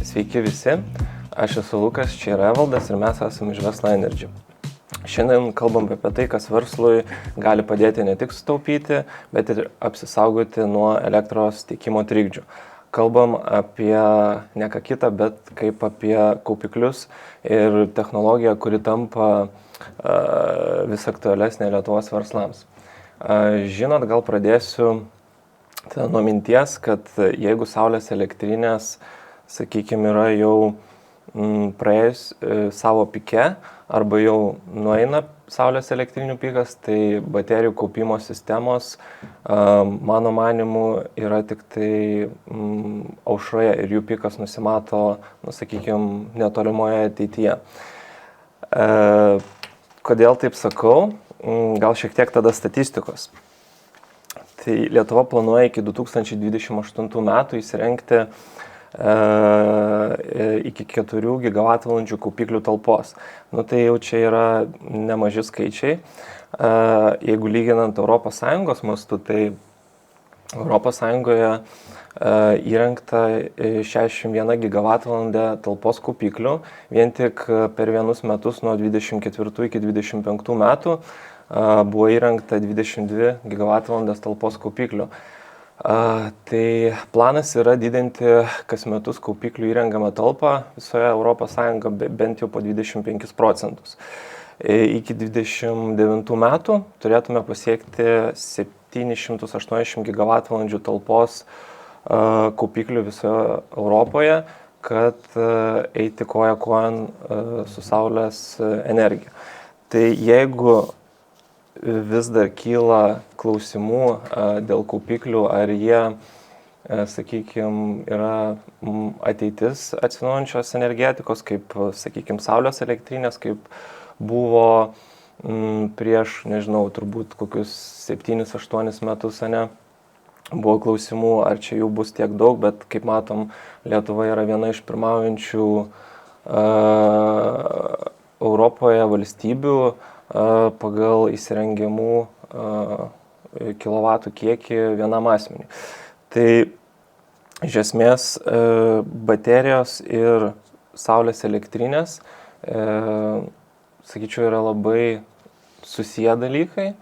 Sveiki visi, aš esu Lukas, čia yra Evaldas ir mes esame iš Vesla Energy. Šiandien kalbam apie tai, kas verslui gali padėti ne tik sutaupyti, bet ir apsisaugoti nuo elektros tiekimo trikdžių. Kalbam apie ne ką kitą, bet kaip apie kaupiklius ir technologiją, kuri tampa vis aktualesnė Lietuvos verslams. Žinot, gal pradėsiu nuo minties, kad jeigu saulės elektrinės, sakykime, yra jau praėjus savo pike arba jau nueina saulės elektrinių pikas, tai baterijų kaupimo sistemos, mano manimu, yra tik tai aušroje ir jų pikas nusimato, sakykime, netolimoje ateityje. Kodėl taip sakau? Gal šiek tiek tada statistikos. Tai Lietuva planuoja iki 2028 metų įsirengti iki 4 gigavatvalandžių kaupiklių talpos. Tai jau čia yra nemaži skaičiai. Jeigu lyginant ES mastu, tai ES įrengta 61 gigavatvalandę talpos kaupiklių. Vien tik per vienus metus nuo 24 iki 25 metų buvo įrengta 22 gigavatvalandas talpos kaupiklių. Tai planas yra didinti kas metus kaupiklių įrengiamą talpą visoje ES bent jau po 25%. Iki 29 metų turėtume pasiekti 780 gigavatvalandžių talpos kaupiklių visoje Europoje, kad eiti koja kojan su saulės energija. Tai jeigu vis dar kyla klausimų dėl kaupiklių, ar jie, sakykime, yra ateitis atsinaujinančios energetikos, kaip, sakykime, saulės elektrinės, kaip buvo prieš, nežinau, turbūt kokius 7-8 metus, buvo klausimų, ar čia jų bus tiek daug, bet kaip matom, Lietuva yra viena iš pirmaujančių Europoje valstybių pagal įsirengiamų kilovatų kiekį vienam asmeniui. Tai iš esmės baterijos ir saulės elektrinės, sakyčiau, yra labai susiję dalykai.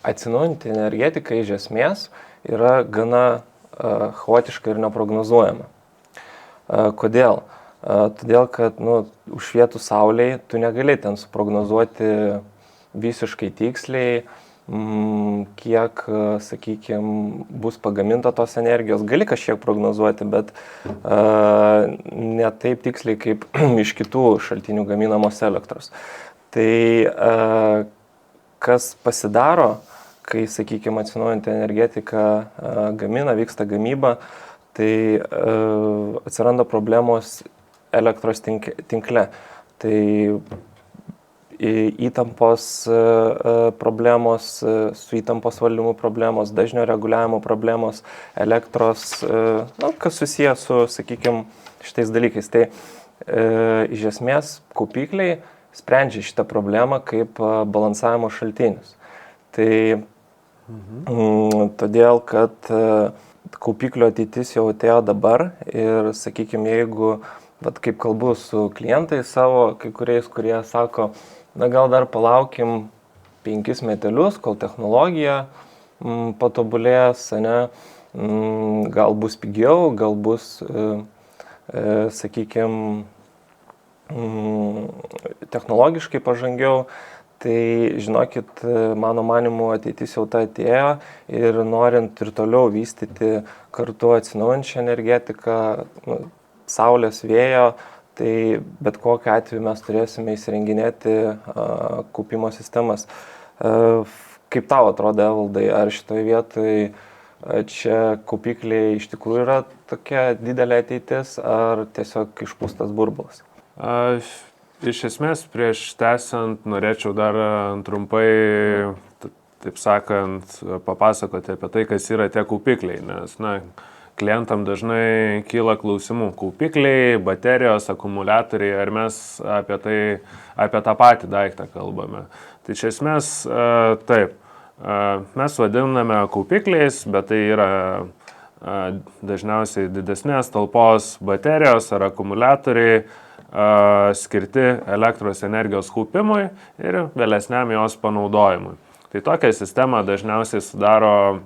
Atsinaujinti energetika iš esmės yra gana chaotiška ir neprognozuojama. Kodėl? Todėl, kad užšvietus saulei tu negali ten suprognozuoti visiškai tiksliai, kiek, sakykime, bus pagaminta tos energijos. Gali kažkiek prognozuoti, bet ne taip tiksliai kaip iš kitų šaltinių gaminamos elektros. Tai kas pasidaro, kai, sakykime, atsinaujinti energetika vyksta gamyba, tai atsiranda problemos elektros tinkle. Tai įtampos problemos, su įtampos valdymu problemos, dažnio reguliavimo problemos, elektros, kas susijęs su, sakykime, šitais dalykais. Tai iš esmės kaupikliai sprendžia šitą problemą kaip balansavimo šaltinius. Tai todėl, kad kaupiklio ateitis jau atėjo dabar ir, sakykime, jeigu, kaip kalbu su klientais savo, kai kuriais, kurie sako, gal dar palaukim 5 metelius, kol technologija patobulės, gal bus pigiau, gal bus, sakykime, technologiškai pažangiau. Tai žinokit, mano manimu, ateitis jau ta atėjo ir norint ir toliau vystyti kartu atsinaujinančią energetiką, saulės, vėjo, tai bet kokiu atveju mes turėsime įsirenginėti kaupimo sistemas. Kaip tau atrodo, Evaldai, ar šitoje vietoje čia kaupikliai iš tikrųjų yra tokia didelė ateitis, ar tiesiog išpūstas burbulas? Iš esmės, prieš tęsiant, norėčiau dar trumpai, taip sakant, papasakoti apie tai, kas yra tie kaupikliai, nes, klientam dažnai kyla klausimų. Kaupikliai, baterijos, akumuliatoriai, ar mes apie tą patį daiktą kalbame. Tai iš esmės, taip, mes vadiname kaupikliais, bet tai yra dažniausiai didesnės talpos baterijos ar akumuliatoriai skirti elektros energijos kaupimui ir vėlesniam jos panaudojimui. Tai tokią sistemą dažniausiai sudaro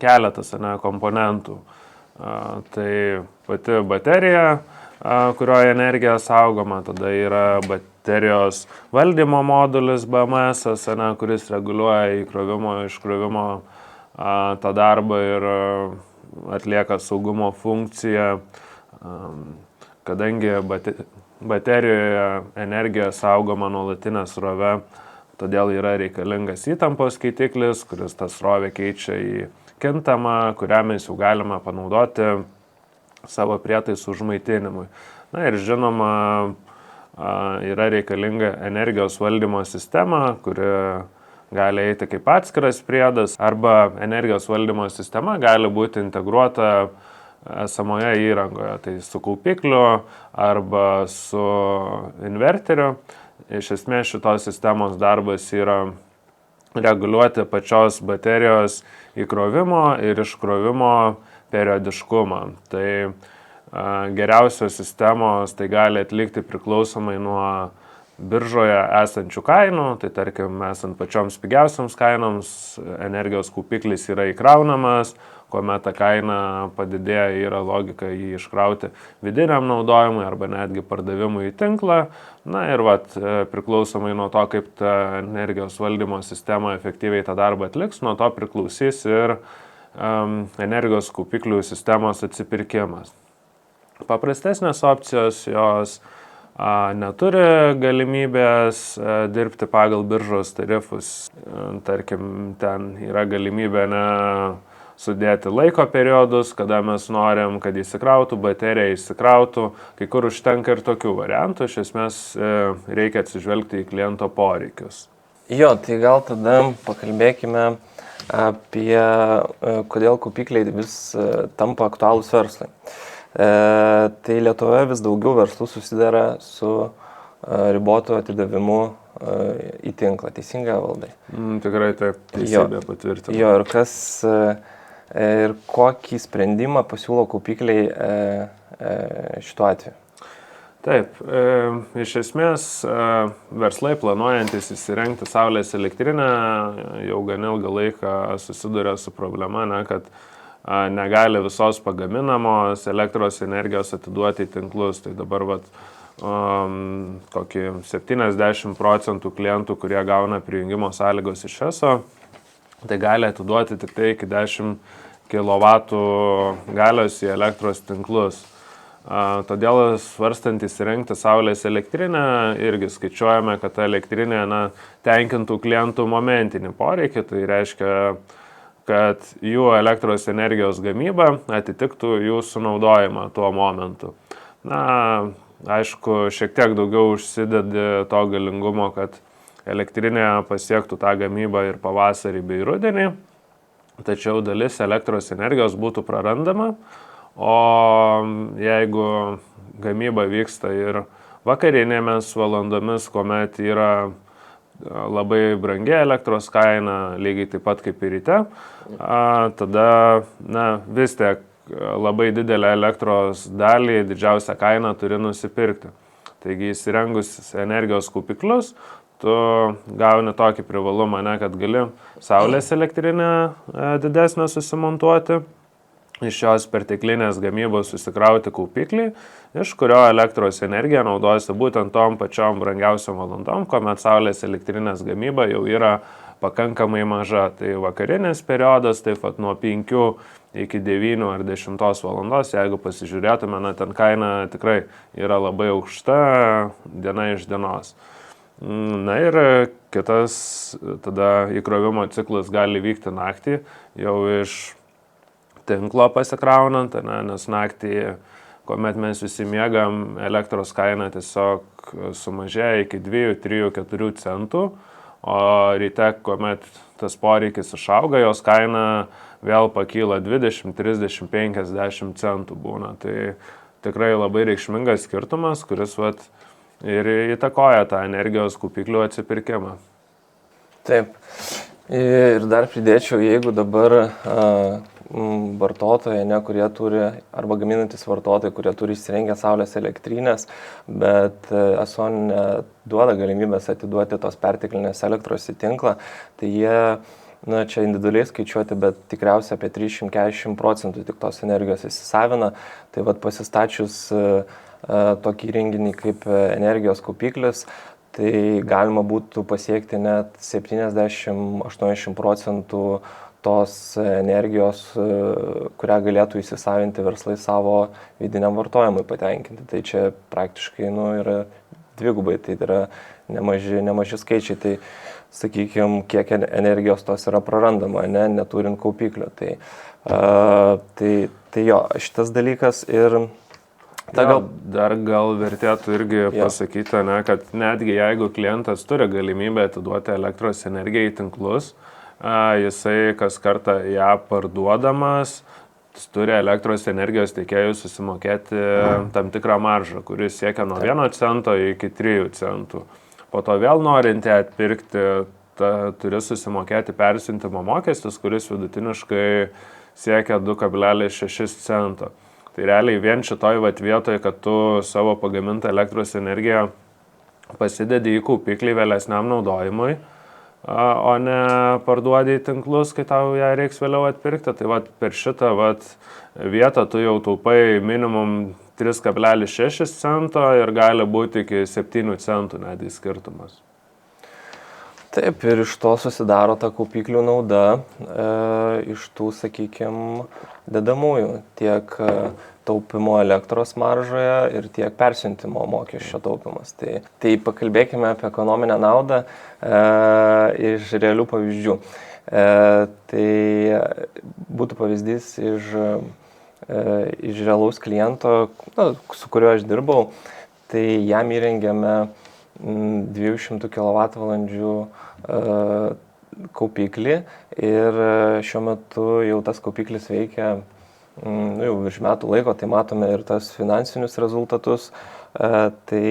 keletas komponentų. Tai pati baterija, kurioje energija saugoma, tada yra baterijos valdymo modulis BMS, kuris reguliuoja įkrovimo, iškrovimo tą darbą ir atlieka saugumo funkciją. Kadangi baterijoje energija saugoma nuolatinė srovė, todėl yra reikalingas įtampos keitiklis, kuris tą srovę keičia į kintamą, kurią mes jau galime panaudoti savo prietaisų užmaitinimui. Na ir žinoma, yra reikalinga energijos valdymo sistema, kuri gali eiti kaip atskiras priedas, arba energijos valdymo sistema gali būti integruota esamoje įrangoje, tai su kaupikliu arba su inverteriu. Iš esmės šitos sistemos darbas yra reguliuoti pačios baterijos įkrovimo ir iškrovimo periodiškumą. Tai geriausios sistemos tai gali atlikti priklausomai nuo biržoje esančių kainų, tai tarkim, esant pačioms pigiausiams kainoms, energijos kaupiklis yra įkraunamas, kuomet ta kaina padidėja, yra logika jį iškrauti vidiniam naudojimui arba netgi pardavimui į tinklą. Na ir priklausomai nuo to, kaip ta energijos valdymo sistema efektyviai tą darbą atliks, nuo to priklausys ir energijos kaupiklių sistemos atsipirkimas. Paprastesnės opcijos jos neturi galimybės dirbti pagal biržos tarifus. Tarkim, ten yra galimybė sudėti laiko periodus, kada mes norim, kad įsikrautų, baterija įsikrautų. Kai kur užtenka ir tokių variantų, iš esmės reikia atsižvelgti į kliento poreikius. Jo, tai gal tada pakalbėkime apie kodėl kaupikliai vis tampa aktualūs verslai. Tai Lietuvoje vis daugiau verslų susidara su ribotu atidavimu į tinklą. Teisingai, Valdai? Tikrai taip, teisybė patvirtina. Jo, ir kokį sprendimą pasiūlo kaupikliai šituo atveju? Taip, iš esmės verslai planuojantis įsirengti saulės elektrinę jau gan ilgą laiką susiduria su problema, kad negali visos pagaminamos elektros energijos atiduoti į tinklus. Tai dabar kokį 70% klientų, kurie gauna prijungimo sąlygos iš ESO, tai gali atiduoti tik tai iki 10 kW galios į elektros tinklus. Todėl svarstant įsirengti saulės elektrinę, irgi skaičiuojame, kad ta elektrinė tenkintų klientų momentinį poreikį, tai reiškia, kad jų elektros energijos gamyba atitiktų jų sunaudojimą tuo momentu. Aišku, šiek tiek daugiau užsidedi to galingumo, kad elektrinė pasiektų tą gamybą ir pavasarį bei rudenį, tačiau dalis elektros energijos būtų prarandama, o jeigu gamyba vyksta ir vakarinėmis valandomis, kuomet yra labai brangi elektros kaina, lygiai taip pat kaip ir ryte, tada vis tiek labai didelę elektros dalį, didžiausią kainą turi nusipirkti. Taigi įsirengus energijos kaupiklius, tu gauni tokį privalumą, kad gali saulės elektrinę didesnę susimontuoti, iš šios perteklinės gamybos susikrauti kaupiklį, iš kurio elektros energiją naudojasi būtent tom pačiom brangiausiom valandom, kuomet saulės elektrinės gamyba jau yra pakankamai maža. Tai vakarinis periodas, taip pat nuo 5 iki 9 ar 10 valandos, jeigu pasižiūrėtume, ten kaina tikrai yra labai aukšta diena iš dienos. Ir kitas tada įkrovimo ciklas gali vykti naktį, jau iš tinklo pasikraunant, nes naktį, kuomet mes visi miegam, elektros kaina tiesiog sumažėja iki 2, 3, 4 centų, o ryte, kuomet tas poreikis išauga, jos kaina vėl pakyla 20, 30, 50 centų būna. Tai tikrai labai reikšmingas skirtumas, kuris ir įtakoja tą energijos kaupiklių atsipirkimą. Taip. Ir dar pridėčiau, jeigu dabar vartotojai, ne, kurie turi, arba gaminantis vartotojai, kurie turi įsirengę saulės elektrinės, bet ESO neduoda galimybės atiduoti tos perteklinės elektros į tinklą, tai jie, čia individualiai skaičiuoti, bet tikriausiai apie 340% tik tos energijos įsisavina. Tai pasistačius tokį įrenginį kaip energijos kaupiklis, tai galima būtų pasiekti net 70-80% tos energijos, kurią galėtų įsisavinti verslai savo vidiniam vartojimui patenkinti. Tai čia praktiškai yra dvigubai, tai yra nemaži skaičiai. Tai sakykime, kiek energijos tos yra prarandama, neturint kaupiklio. Tai jo, šitas dalykas ir... Dar gal vertėtų irgi pasakyti, kad netgi jeigu klientas turi galimybę atiduoti elektros energiją į tinklus, jisai kas kartą ją parduodamas, turi elektros energijos teikėjų susimokėti tam tikrą maržą, kuris siekia nuo 1 cento iki 3 centų. Po to vėl norinti atpirkti, turi susimokėti persiuntimo mokestis, kuris vidutiniškai siekia 2,6 cento. Tai realiai vien šitoj vietoje, kad tu savo pagamintą elektros energiją pasidedi į kaupiklį vėlesniam naudojimui, o ne parduodi į tinklus, kai tau ją reiks vėliau atpirkti. Tai per šitą vietą tu jau taupai minimum 3,6 cento ir gali būti iki 7 centų netgi skirtumas. Taip, ir iš to susidaro ta kaupiklių nauda, iš tų, sakykime, dedamųjų, tiek taupimo elektros maržoje ir tiek persiuntimo mokesčio taupimas. Tai pakalbėkime apie ekonominę naudą iš realių pavyzdžių. Tai būtų pavyzdys iš realaus kliento, su kuriuo aš dirbau, tai jam įrengėme 200 kWh kaupiklį ir šiuo metu jau tas kaupiklis veikia jau virš metų laiko, tai matome ir tas finansinius rezultatus. Tai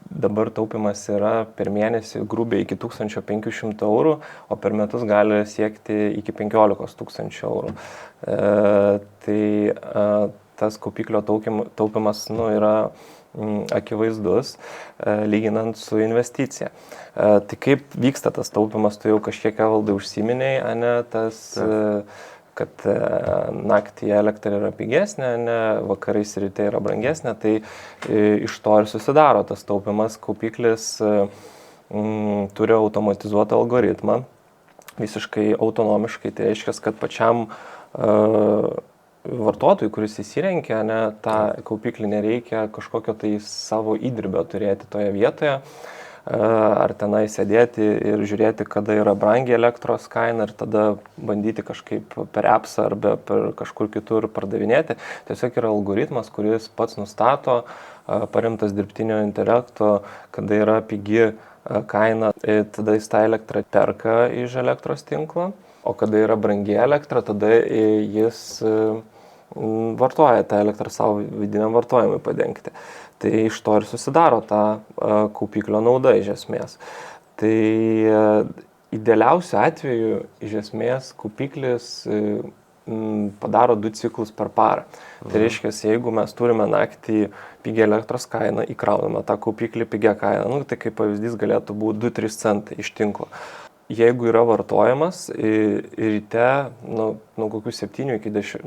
dabar taupimas yra per mėnesį grubiai iki 1500 €, o per metus gali siekti iki 15 000 €. Tai tas kaupiklio taupimas yra akivaizdus, lyginant su investicija. Tai kaip vyksta tas taupimas, tu jau kažkiek valdai užsiminėjai, kad naktį elektra yra pigesnė, vakarais ryte yra brangesnė, tai iš to ir susidaro tas taupimas. Kaupiklis turi automatizuotą algoritmą, visiškai autonomiškai, tai reiškia, kad pačiam vartotojui, kuris įsirengia, tą kaupiklį nereikia kažkokio tai savo įdirbio turėti toje vietoje, ar tenai sėdėti ir žiūrėti, kada yra brangi elektros kaina ir tada bandyti kažkaip per appsą arba per kažkur kitur pardavinėti. Tiesiog yra algoritmas, kuris pats nustato, paremtas dirbtinio intelekto, kada yra pigi kaina, tada jis tą elektrą perka iš elektros tinklo, o kada yra brangi elektra, tada jis vartoja tą elektrą savo vidiniam vartojimui padengti. Tai iš to ir susidaro ta kaupiklio nauda iš esmės. Tai idealiausiu atveju iš esmės kaupiklis padaro 2 ciklus per parą. Tai reiškia, jeigu mes turime naktį pigią elektros kainą, įkrauname tą kaupiklį pigią kainą, tai kaip pavyzdys galėtų būti 2-3 centai iš tinklo. Jeigu yra vartojimas ryte nuo kokių 7 iki 10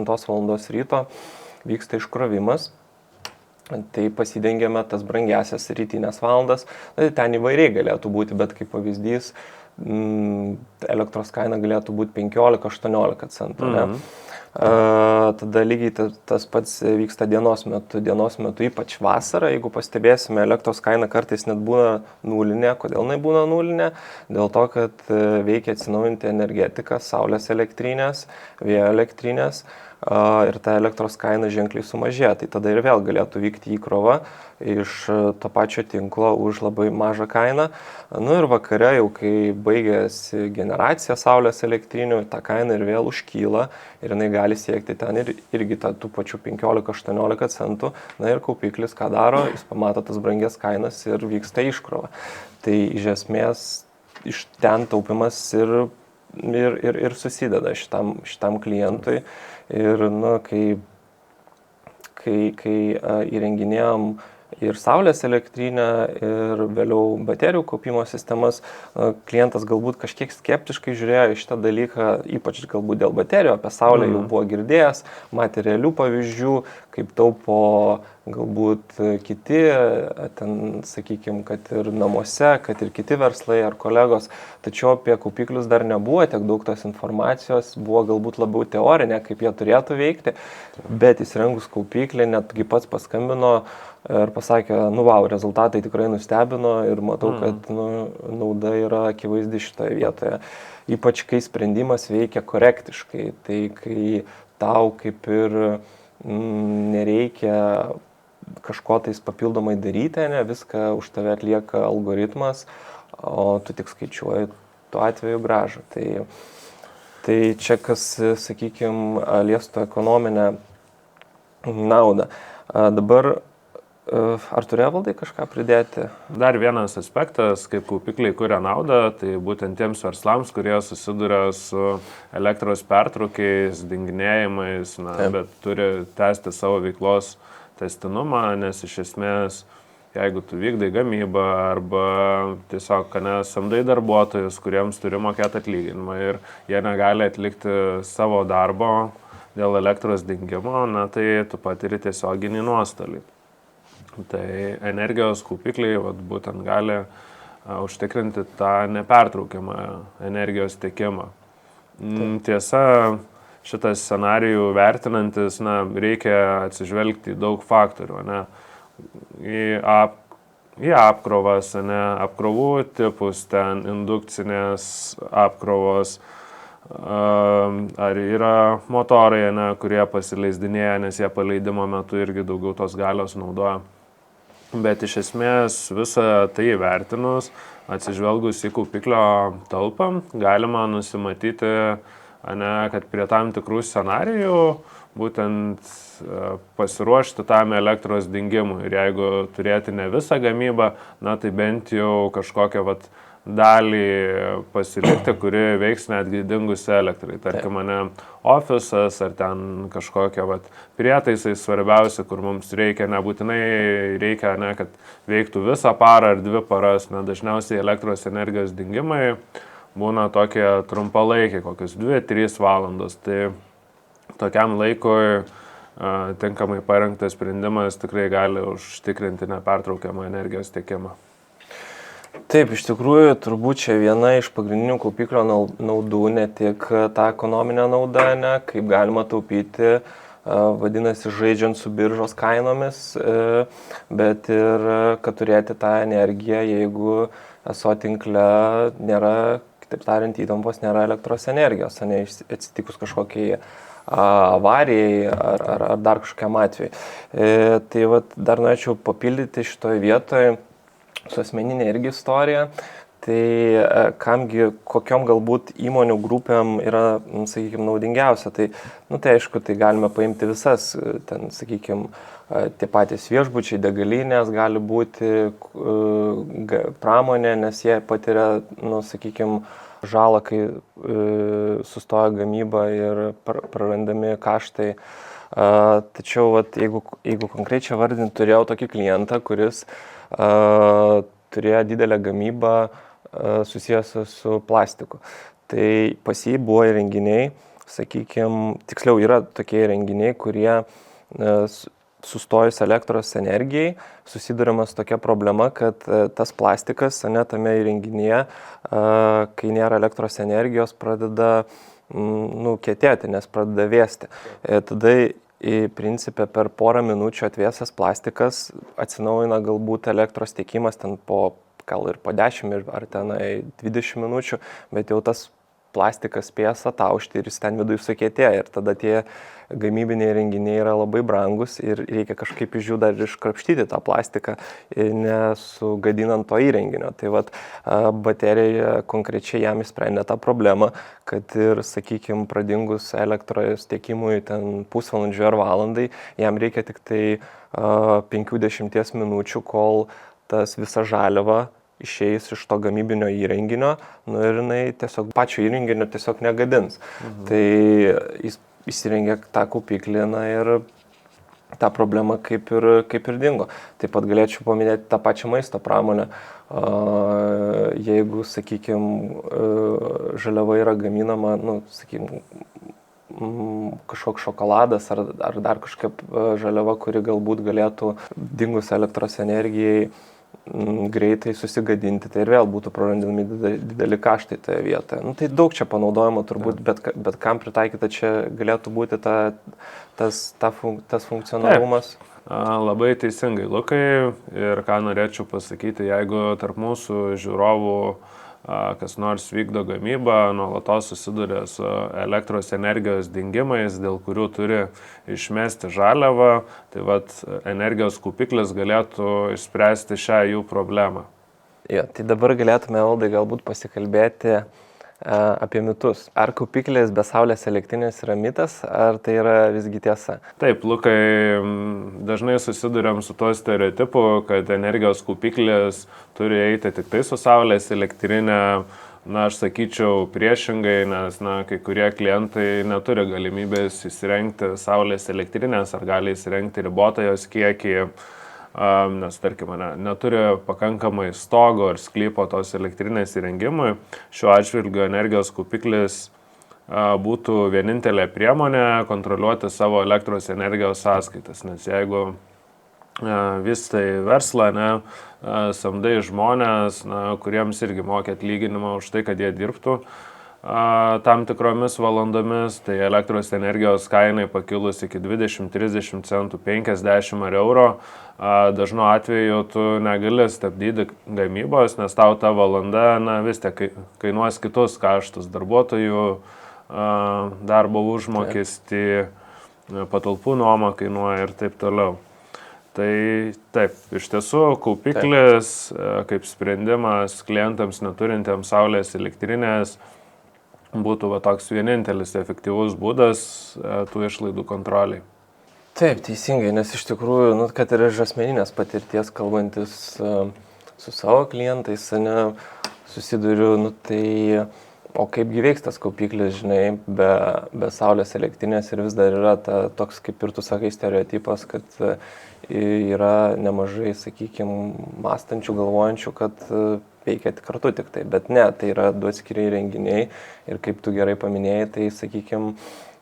valandos ryto vyksta iškrovimas, tai pasidengiame tas brangiasias rytinės valandas, ten įvairiai galėtų būti, bet kaip pavyzdys elektros kaina galėtų būti 15-18 centų. Tada lygiai tas pats vyksta dienos metu, ypač vasarą, jeigu pastebėsime, elektros kaina kartais net būna nulinė. Kodėl jinai būna nulinė? Dėl to, kad veikia atsinaujinti energetika, saulės elektrinės, vėjo elektrinės ir ta elektros kaina ženkliai sumažėja. Tai tada ir vėl galėtų vykti įkrova iš to pačio tinklo už labai mažą kainą. Ir vakare, jau kai baigėsi generacija saulės elektrinių, ta kaina ir vėl užkyla ir jinai gali siekti ten irgi tų pačių 15-18 centų. Ir kaupiklis ką daro, jis pamato tas brangias kainas ir vyksta iškrova. Tai iš esmės iš ten taupimas ir ir susideda šitam klientui. Ir kai įrenginėjom ir saulės elektrinę, ir vėliau baterijų kaupimo sistemas, klientas galbūt kažkiek skeptiškai žiūrėjo į šitą dalyką, ypač galbūt dėl baterijų, apie saulę jau buvo girdėjęs, matė realių pavyzdžių, kaip taupo galbūt kiti, ten, sakykime, kad ir namuose, kad ir kiti verslai ar kolegos, tačiau apie kaupiklius dar nebuvo tiek daug tos informacijos, buvo galbūt labiau teorinė, kaip jie turėtų veikti, bet įsirengus kaupiklį, netgi pats paskambino ir pasakė, vau, rezultatai tikrai nustebino ir matau, kad nauda yra akivaizdi šitoje vietoje. Ypač kai sprendimas veikia korektiškai, tai kai tau kaip ir nereikia kažko tais papildomai daryti, viską už tave atlieka algoritmas, o tu tik skaičiuoji tuo atveju grąžą. Tai čia kas, sakykime, liestų ekonominę naudą. Dabar ar turėjo Valdai kažką pridėti? Dar vienas aspektas, kaip kaupikliai kuria naudą, tai būtent tiems verslams, kurie susiduria su elektros pertraukiais, dinginėjimais, bet turi tęsti savo veiklos tęstinumą, nes iš esmės, jeigu tu vykdai gamybą arba tiesiog samdai darbuotojus, kuriems turi mokėti atlyginimą ir jie negali atlikti savo darbo dėl elektros dingimo, tai tu patiri tiesioginį nuostolį. Tai energijos kaupikliai būtent gali užtikrinti tą nepertraukiamą energijos tiekimą. Tiesa, šitas scenarijų vertinantis, reikia atsižvelgti į daug faktorių, į apkrovas, apkrovų tipus, ten indukcinės apkrovos, ar yra motorai, kurie pasileisdinėja, nes jie paleidimo metu irgi daugiau tos galios naudoja. Bet iš esmės visą tai įvertinus, atsižvelgus į kaupiklio talpą, galima nusimatyti, kad prie tam tikrų scenarijų būtent pasiruošti tam elektros dingimui. Ir jeigu turėti ne visą gamybą, tai bent jau kažkokią dalį pasilikti, kuri veiks netgi dingus elektrai. Tarkim, ofisas ar ten kažkokie prietaisai svarbiausi, kur mums reikia, nebūtinai reikia, kad veiktų visą parą ar 2 paras. Dažniausiai elektros energijos dingimai būna tokie trumpalaikiai, kokius 2-3 valandos. Tai tokiam laikui tinkamai parengtas sprendimas tikrai gali užtikrinti nepertraukiamą energijos tiekimą. Taip, iš tikrųjų, turbūt čia viena iš pagrindinių kaupiklio naudų, ne tik tą ekonominę naudą, kaip galima taupyti, vadinasi, žaidžiant su biržos kainomis, bet ir kad turėti tą energiją, jeigu eso tinkle nėra, kitaip tariant, įtampos, nėra elektros energijos, atsitikus kažkokiai avarijai ar dar kažkokiam atvejui. Tai dar norėčiau papildyti šitoje vietoje su asmeninė irgi istorija, tai kokiom galbūt įmonių grupėm yra, sakykime, naudingiausia. Tai aišku, tai galime paimti visas, ten, sakykime, tie patys viešbučiai, degalinės, gali būti pramonė, nes jie patiria, sakykime, žalą, kai sustoja gamyba ir prarandami kaštai. Tačiau, jeigu konkrečiai vardinti, turėjau tokį klientą, kuris turėjo didelę gamybą susijusią su plastiku. Tai pas jį buvo įrenginiai, sakykime, tiksliau yra tokie įrenginiai, kurie sustojus elektros energijai susiduriama su tokia problema, kad tas plastikas tame įrenginyje, kai nėra elektros energijos, pradeda kietėti, nes pradeda vėsti. Tada į principę per porą minučių atvėsęs plastikas atsinaujina galbūt elektros tiekimas ten gal ir po 10 ar ten 20 minučių, bet jau tas plastikas spės ataušti ir jis ten viduje sukietėja ir tada tie gamybiniai renginiai yra labai brangus ir reikia kažkaip iš jų dar iškrapštyti tą plastiką, nesugadinant to įrenginio. Tai baterija konkrečiai jam išsprendė tą problemą, kad ir, sakykime, pradingus elektros tiekimui ten pusvalandžiui ar valandai, jam reikia tik tai 5-10 minučių, kol tas visa žaliava išeis iš to gamybinio įrenginio, nu ir jinai tiesiog pačio įrenginio tiesiog negadins. Tai jis įsirengė tą kaupiklį, na ir ta problema kaip ir dingo. Taip pat galėčiau paminėti tą pačią maisto pramonę. Jeigu, sakykime, žaliava yra gaminama, nu, sakykime, kažkoks šokoladas ar dar kažkokia žaliava, kuri galbūt galėtų dingus elektros energijai greitai susigadinti, tai ir vėl būtų prarandami dideli kaštai toje vietoje. Nu, tai daug čia panaudojama turbūt, bet kam pritaikyta čia galėtų būti tas funkcionalumas. Labai teisingai, Lukai, ir ką norėčiau pasakyti, jeigu tarp mūsų žiūrovų kas nors vykdo gamybą, nuolatos susiduria su elektros energijos dingimais, dėl kurių turi išmesti žaliavą, tai vat energijos kaupiklis galėtų išspręsti šią jų problemą. Jo, tai dabar galėtume, Valdai, galbūt pasikalbėti apie mitus. Ar kaupiklis be saulės elektrinės yra mitas, ar tai yra visgi tiesa? Taip, Lukai, dažnai susiduriam su tuo stereotipu, kad energijos kaupiklis turi eiti tik tai su saulės elektrinė. Na, aš sakyčiau priešingai, nes kai kurie klientai neturi galimybės įsirengti saulės elektrinės ar gali įsirengti ribotą jos kiekį, nes, tarkim, neturi pakankamai stogo ar sklypo tos elektrinės įrengimui. Šiuo atžvilgiu energijos kaupiklis būtų vienintelė priemonė kontroliuoti savo elektros energijos sąskaitas, nes jeigu vystai verslą, samdai žmonės, kuriems irgi mokė atlyginimą už tai, kad jie dirbtų tam tikromis valandomis, tai elektros energijos kainai pakilus iki 20, 30 centų, 50 ar euro, dažnu atveju tu negali stabdyti gamybos, nes tau ta valanda vis tiek kainuos kitus kaštus, darbuotojų darbo užmokestį, patalpų nuomą kainuoja ir taip toliau. Tai taip, iš tiesų kaupiklis kaip sprendimas klientams neturintiems saulės elektrinės būtų toks vienintelis efektyvus būdas tų išlaidų kontroliai. Taip, teisingai, nes iš tikrųjų, kad ir iš asmeninės patirties kalbantis su savo klientais, susiduriu, tai o kaipgi veiks tas kaupiklis, žinai, be saulės elektrinės ir vis dar yra toks, kaip ir tu sakai, stereotipas, kad yra nemažai, sakykime, mąstančių, galvojančių, kad veikia kartu tik tai, bet ne, tai yra du atskiri renginiai ir kaip tu gerai paminėjai, tai, sakykime,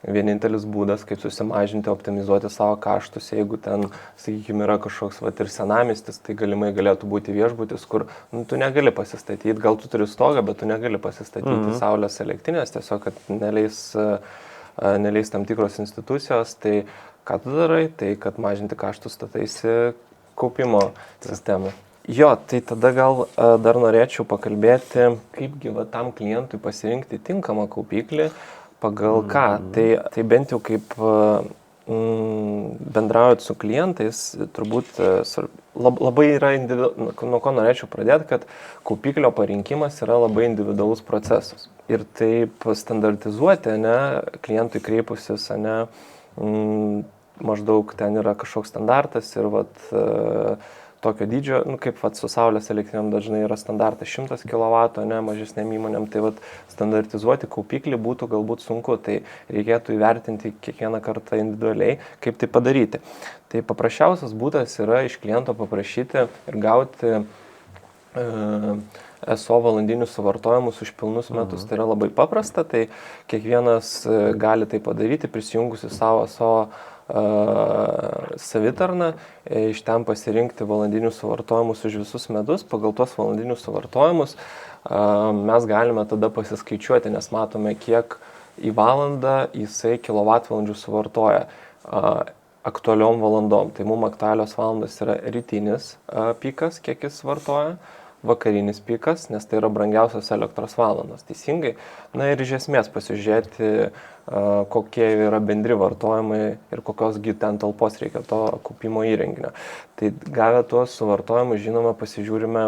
vienintelis būdas, kaip susimažinti, optimizuoti savo kaštus, jeigu ten, sakykime, yra kažkoks ir senamiestis, tai galimai galėtų būti viešbutis, kur tu negali pasistatyti, gal tu turi stogą, bet tu negali pasistatyti saulės elektrinės, tiesiog, kad neleis tam tikros institucijos, tai ką tu darai, tai kad mažinti kaštus stataisi kaupimo sistemą. Jo, tai tada gal dar norėčiau pakalbėti, kaipgi tam klientui pasirinkti tinkamą kaupiklį, pagal ką. Tai bent jau kaip bendraujant su klientais, turbūt labai yra nuo ko norėčiau pradėti, kad kaupiklio parinkimas yra labai individualus procesas. Ir taip standartizuoti, klientui kreipusis, maždaug ten yra kažkoks standartas ir tokio dydžio, kaip su saulės elektrinėm dažnai yra standartas 100 kW, mažesnėm įmonėm, tai standartizuoti kaupiklį būtų galbūt sunku, tai reikėtų įvertinti kiekvieną kartą individualiai, kaip tai padaryti. Tai paprasčiausias būdas yra iš kliento paprašyti ir gauti ESO valandinius suvartojimus už pilnus metus. Tai yra labai paprasta, tai kiekvienas gali tai padaryti, prisijungusi savo ESO savitarną, iš ten pasirinkti valandinius suvartojimus už visus metus. Pagal tuos valandinius suvartojimus mes galime tada pasiskaičiuoti, nes matome, kiek į valandą jisai kilovatvalandžių suvartoja aktualiom valandom. Tai mums aktualios valandos yra rytinis pikas, kiek jis vartoja, vakarinis pikas, nes tai yra brangiausios elektros valandos, teisingai. Na ir iš esmės pasižiūrėti, kokie yra bendri vartojimai ir kokiosgi ten talpos reikia to kaupimo įrenginio. Tai gavę tuos suvartojimus, žinoma, pasižiūrime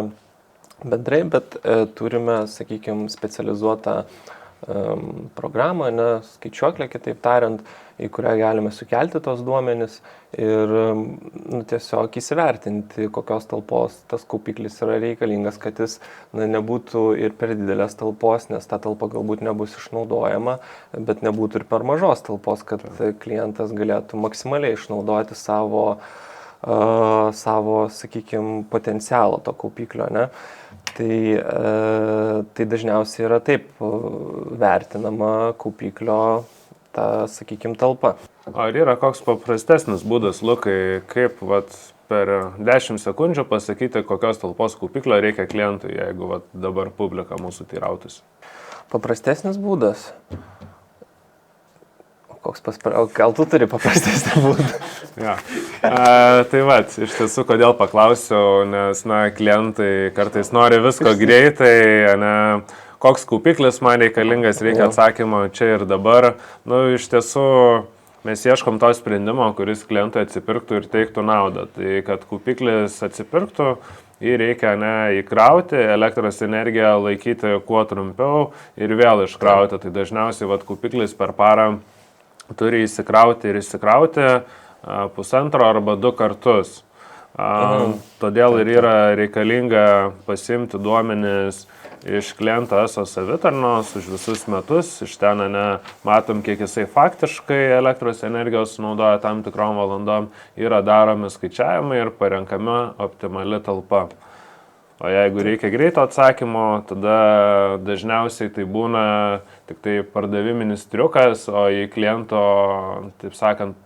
bendrai, bet turime, sakykime, specializuotą programą, ne, skaičiuoklę, kitaip tariant, į kurią galime sukelti tos duomenis ir tiesiog įsivertinti, kokios talpos tas kaupiklis yra reikalingas, kad jis nebūtų ir per didelės talpos, nes ta talpa galbūt nebus išnaudojama, bet nebūtų ir per mažos talpos, kad klientas galėtų maksimaliai išnaudoti savo, sakykime, potencialą to kaupiklio, ne? Tai dažniausiai yra taip vertinama kaupiklio ta, sakykime, talpa. Ar yra koks paprastesnis būdas, Lukai, kaip per 10 sekundžių pasakyti, kokios talpos kaupiklio reikia klientui, jeigu dabar publika mūsų teirautųsi? Paprastesnis būdas? Gal tu turi paprastesnį būdą? Ja. Tai iš tiesų, kodėl paklausiau, nes, klientai kartais nori visko greitai, koks kaupiklis man reikalingas, reikia atsakymo čia ir dabar. Iš tiesų, mes ieškom to sprendimo, kuris klientui atsipirktų ir teiktų naudą. Tai, kad kaupiklis atsipirktų, jį reikia įkrauti, elektros energiją laikyti kuo trumpiau ir vėl iškrauti. Tai dažniausiai kaupiklis per parą turi įsikrauti ir įsikrauti 1,5 arba 2 kartus. Todėl ir yra reikalinga pasiimti duomenis iš kliento ESO savitarnos už visus metus. Iš ten matom, kiek jisai faktiškai elektros energijos naudoja tam tikrom valandom. Yra daromi skaičiavimai ir parenkami optimali talpa. O jeigu reikia greito atsakymo, tada dažniausiai tai būna tik tai pardaviminis triukas, o į kliento, taip sakant,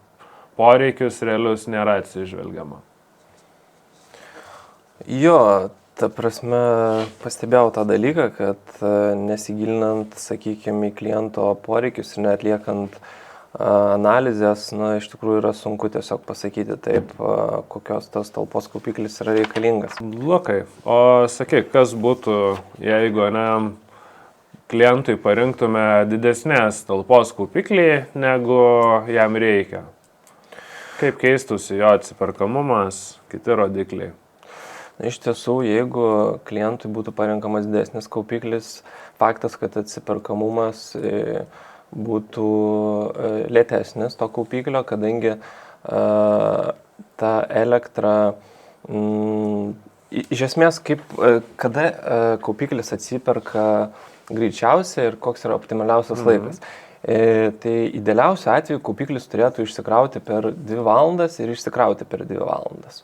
poreikius realius nėra atsižvelgiama. Jo, ta prasme, pastebėjau tą dalyką, kad nesigilinant, sakykime, į kliento poreikius ir neatliekant analizės, iš tikrųjų yra sunku tiesiog pasakyti taip, kokios tas talpos kaupiklis yra reikalingas. Lukai, o sakyk, kas būtų, jeigu klientui parinktume didesnės talpos kaupiklį, negu jam reikia? Kaip keistųsi jo atsiperkamumas, kiti rodikliai? Iš tiesų, jeigu klientui būtų parinkamas didesnis kaupiklis, faktas, kad atsiperkamumas būtų lėtesnis to kaupiklio, kadangi ta elektra, iš esmės, kada kaupiklis atsiperka greičiausiai ir koks yra optimaliausias laikas. Tai idealiausiu atveju kaupiklis turėtų išsikrauti per 2 valandas ir išsikrauti per 2 valandas.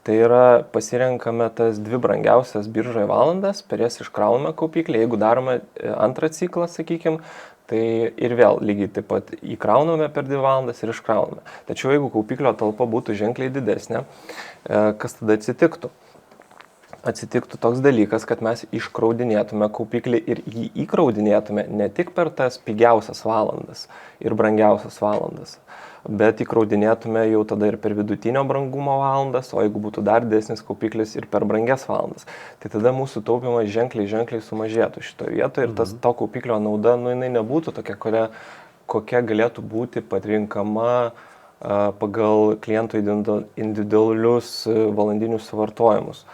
Tai yra pasirenkame tas 2 brangiausias biržoje valandas, per jas iškrauname kaupiklį, jeigu darome antrą ciklą, sakykime, tai ir vėl lygiai taip pat įkrauname per 2 valandas ir iškrauname. Tačiau jeigu kaupiklio talpa būtų ženkliai didesnė, kas tada atsitiktų? Atsitiktų toks dalykas, kad mes iškraudinėtume kaupiklį ir jį įkraudinėtume ne tik per tas pigiausias valandas ir brangiausias valandas, bet įkraudinėtume jau tada ir per vidutinio brangumo valandas, o jeigu būtų dar didesnis kaupiklis ir per brangias valandas. Tai tada mūsų taupimas ženkliai sumažėtų šitoje vietoje ir to kaupiklio nauda, jinai nebūtų tokia, kokia galėtų būti patrinkama pagal klientų individualius valandinius suvartojimus.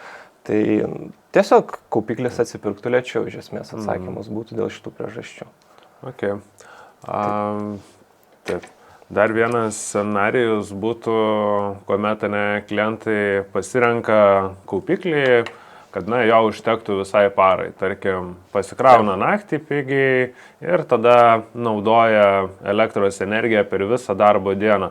Tai tiesiog kaupiklis atsipirktų lėčiau, iš esmės atsakymas būtų dėl šitų priežasčių. Okay. Taip. Dar vienas scenarijus būtų, kuomet klientai pasirenka kaupiklį, kad jo užtektų visai parai. Tarkim, pasikrauna naktį pigiai ir tada naudoja elektros energiją per visą darbo dieną.